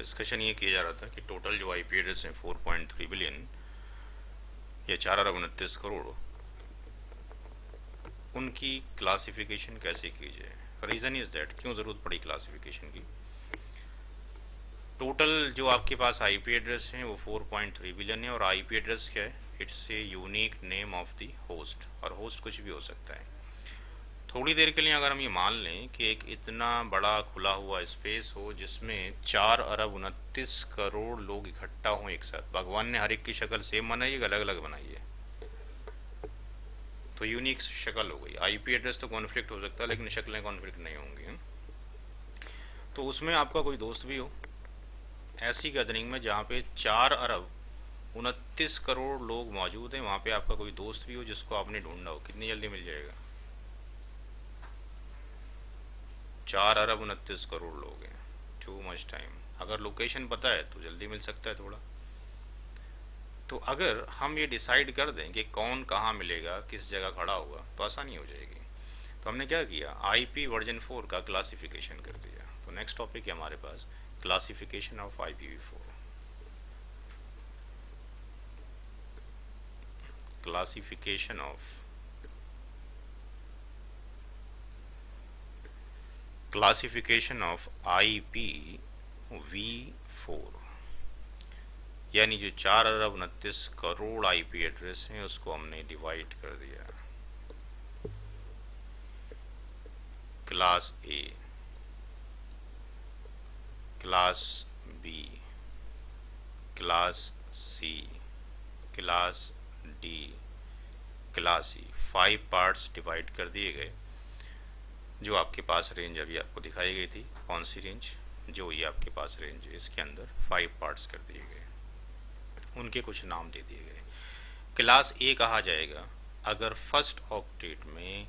Discussion ये किया जा रहा था कि टोटल जो आईपी एड्रेस हैं 4.3 बिलियन या 4 अरब 29 करोड़, उनकी क्लासिफिकेशन कैसे की जाए। रीज़न इज़ दैट, क्यों ज़रूरत पड़ी क्लासिफिकेशन की। टोटल जो आपके पास आईपी एड्रेस हैं वो 4.3 बिलियन है, और आईपी एड्रेस क्या है? It's a unique name of the host, और होस्ट कुछ भी हो सकता है। थोड़ी देर के लिए अगर हम ये मान लें कि एक इतना बड़ा खुला हुआ स्पेस हो जिसमें 4 अरब 29 करोड़ लोग इकट्ठा हों एक साथ, भगवान ने हर एक की शक्ल सेम बनाई है, अलग अलग बनाई है, तो यूनिक शक्ल हो गई। आईपी एड्रेस तो कॉन्फ्लिक्ट हो सकता है लेकिन शक्लें कॉन्फ्लिक्ट नहीं होंगी। तो उसमें आपका कोई दोस्त भी हो, ऐसी गैदरिंग में जहाँ पे 4 अरब 29 करोड़ लोग मौजूद हैं, वहाँ पे आपका कोई दोस्त भी हो जिसको आपने ढूंढना हो, कितनी जल्दी मिल जाएगा? 4 अरब 29 करोड़ लोग हैं, टू मच टाइम। अगर लोकेशन पता है तो जल्दी मिल सकता है थोड़ा। तो अगर हम ये डिसाइड कर दें कि कौन कहाँ मिलेगा, किस जगह खड़ा होगा, तो आसानी हो जाएगी। तो हमने क्या किया, आईपी वर्जन 4 का क्लासिफिकेशन कर दिया। तो नेक्स्ट टॉपिक है हमारे पास classification of IPv4। Classification of IPv4, यानी जो 4 अरब 29 करोड़ आईपी एड्रेस हैं उसको हमने डिवाइड कर दिया। Class A, class B, class C, class D, class E, 5 parts divide कर दिए गए। जो आपके पास रेंज अभी आपको दिखाई गई थी, कौन सी रेंज, जो ये आपके पास रेंज है, इसके अंदर 5 पार्ट्स कर दिए गए, उनके कुछ नाम दे दिए गए। क्लास ए कहा जाएगा अगर फर्स्ट ऑक्टेट में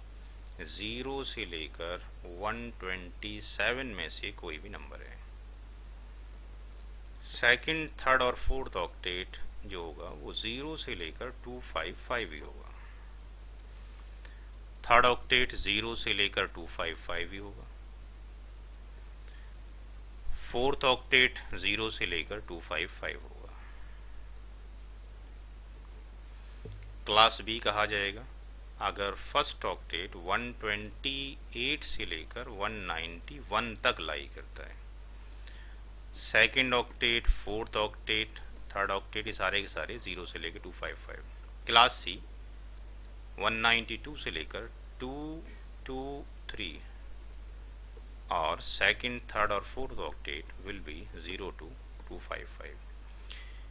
0 से लेकर 127 में से कोई भी नंबर है। सेकंड, थर्ड और फोर्थ ऑक्टेट जो होगा वो 0 से लेकर 255 ही होगा। थर्ड ऑक्टेट 0 से लेकर 255 ही होगा। फोर्थ ऑक्टेट 0 से लेकर 255 होगा। क्लास बी कहा जाएगा अगर फर्स्ट ऑक्टेट 128 से लेकर 191 तक लाई करता है। Second octet, fourth octet, third octet, ये सारे के सारे 0 से लेकर 255। क्लास सी 192 से लेकर 223, और सेकंड, थर्ड और fourth octet will be 0 to 255।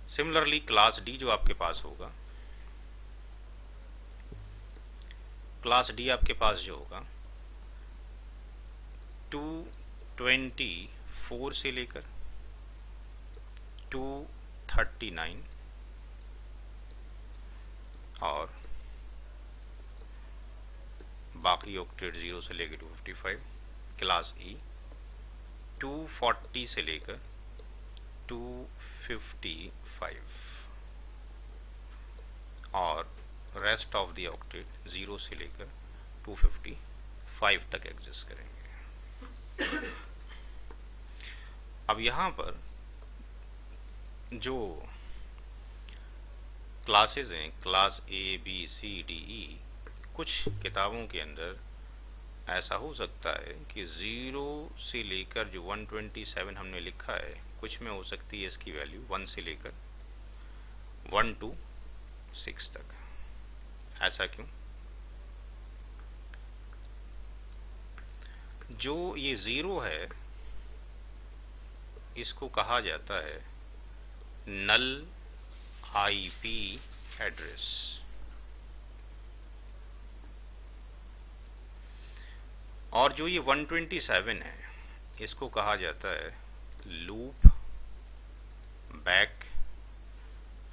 Similarly class D जो आपके पास होगा, क्लास डी आपके पास जो होगा 224 से लेकर 239, और बाकी ऑक्टेट 0 से लेकर 255। क्लास ई 240 से लेकर 255, और रेस्ट ऑफ द ऑक्टेट 0 से लेकर 255 तक एग्जिस्ट करेंगे। अब यहाँ पर जो क्लासेस हैं, class A, B, C, D, E, कुछ किताबों के अंदर ऐसा हो सकता है कि 0 से लेकर जो 127 हमने लिखा है, कुछ में हो सकती है इसकी वैल्यू 1 से लेकर 1 to 6 तक। ऐसा क्यों? जो ये 0 है इसको कहा जाता है नल आईपी एड्रेस, और जो ये 127 है इसको कहा जाता है लूप बैक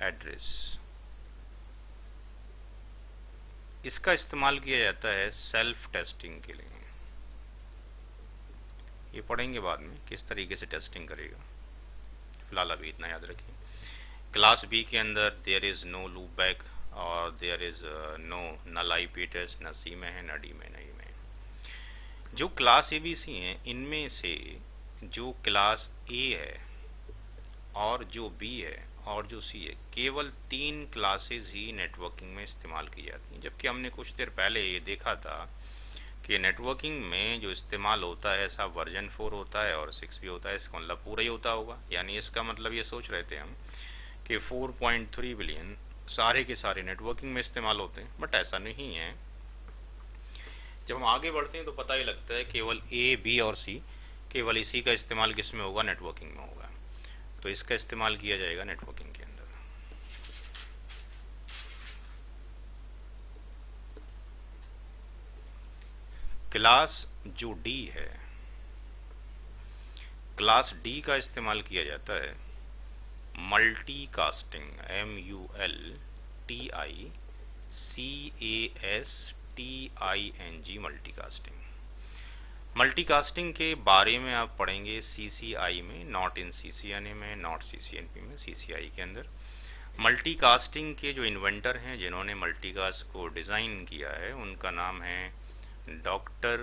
एड्रेस। इसका इस्तेमाल किया जाता है सेल्फ टेस्टिंग के लिए। ये पढ़ेंगे बाद में किस तरीके से टेस्टिंग करेगा, फिलहाल अभी इतना याद रखिए। क्लास बी के अंदर there is no loop back और there is no null IP test, न सी में है न डी में, नहीं में। जो क्लास ए बी सी हैं इनमें से जो क्लास ए है और जो बी है और जो सी है, केवल 3 क्लासेस ही नेटवर्किंग में इस्तेमाल की जाती हैं। जबकि हमने कुछ देर पहले ये देखा था कि नेटवर्किंग में जो इस्तेमाल होता है ऐसा वर्जन 4 होता है और 6 भी होता है। इसका मतलब पूरा ही होता होगा, यानी इसका मतलब ये सोच रहे थे हम कि 4.3 बिलियन सारे के सारे नेटवर्किंग में इस्तेमाल होते हैं, बट ऐसा नहीं है। जब हम आगे बढ़ते हैं तो पता ही लगता है केवल ए, बी और सी, केवल इसी का इस्तेमाल किस में होगा, नेटवर्किंग में होगा। तो इसका इस्तेमाल किया जाएगा नेटवर्किंग के अंदर। क्लास जो डी है, क्लास डी का इस्तेमाल किया जाता है मल्टीकास्टिंग, MULTICASTING, मल्टीकास्टिंग। मल्टीकास्टिंग के बारे में आप पढ़ेंगे CCI में, नॉट इन CCNA में, नॉट CCNP में, CCI के अंदर। मल्टीकास्टिंग के जो इन्वेंटर हैं, जिन्होंने मल्टीकास्ट को डिज़ाइन किया है, उनका नाम है doctor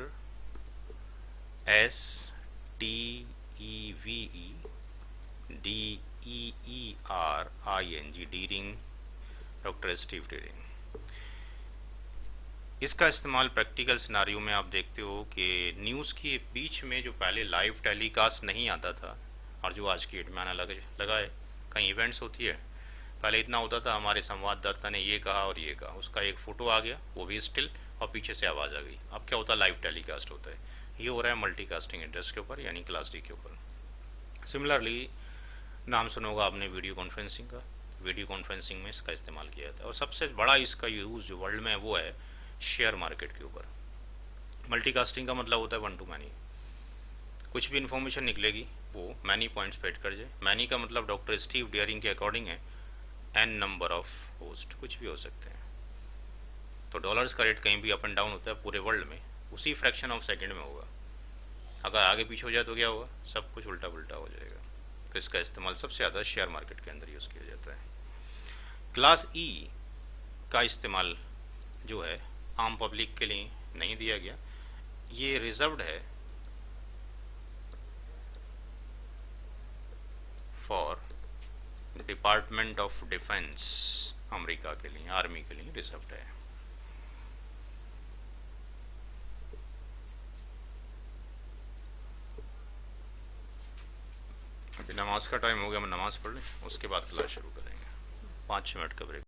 STEVEDERING, D-ring, doctor Steve D-ring. इसका इस्तेमाल प्रैक्टिकल सिनारियो में आप देखते हो कि न्यूज़ के बीच में जो पहले लाइव टेलीकास्ट नहीं आता था और जो आज की डेट में आना लगा है, कहीं इवेंट्स होती है, पहले इतना होता था हमारे संवाददाता ने ये कहा और ये कहा, उसका एक फ़ोटो आ गया, वो भी स्टिल, और पीछे से आवाज़ आ गई। अब क्या होता है, लाइव टेलीकास्ट होता है। ये हो रहा है मल्टीकास्टिंग एड्रेस के ऊपर, यानी क्लास डी के ऊपर। सिमिलरली नाम सुना होगा आपने वीडियो कॉन्फ्रेंसिंग का। वीडियो कॉन्फ्रेंसिंग में इसका इस्तेमाल किया जाता है और सबसे बड़ा इसका यूज़ जो वर्ल्ड में है वो है शेयर मार्केट के ऊपर। मल्टीकास्टिंग का मतलब होता है 1 to मैनी। कुछ भी इंफॉर्मेशन निकलेगी वो मैनी पॉइंट्स पे कर जाए। मैनी का मतलब डॉक्टर स्टीव डियरिंग के अकॉर्डिंग है n नंबर ऑफ होस्ट, कुछ भी हो सकते हैं। तो डॉलर्स का रेट कहीं भी अप एंड डाउन होता है पूरे वर्ल्ड में, उसी फ्रैक्शन ऑफ सेकेंड में होगा। अगर आगे पीछे हो जाए तो क्या होगा, सब कुछ उल्टा पुल्टा हो जाएगा। तो इसका इस्तेमाल सबसे ज़्यादा शेयर मार्केट के अंदर यूज़ किया जाता है। क्लास ई का इस्तेमाल जो है आम पब्लिक के लिए नहीं दिया गया, ये रिजर्व्ड है for department of defence, America के लिए, आर्मी के लिए रिजर्व्ड है। अभी नमाज का टाइम हो गया, हम नमाज पढ़ लें, उसके बाद क्लास शुरू करेंगे। 5 मिनट का ब्रेक।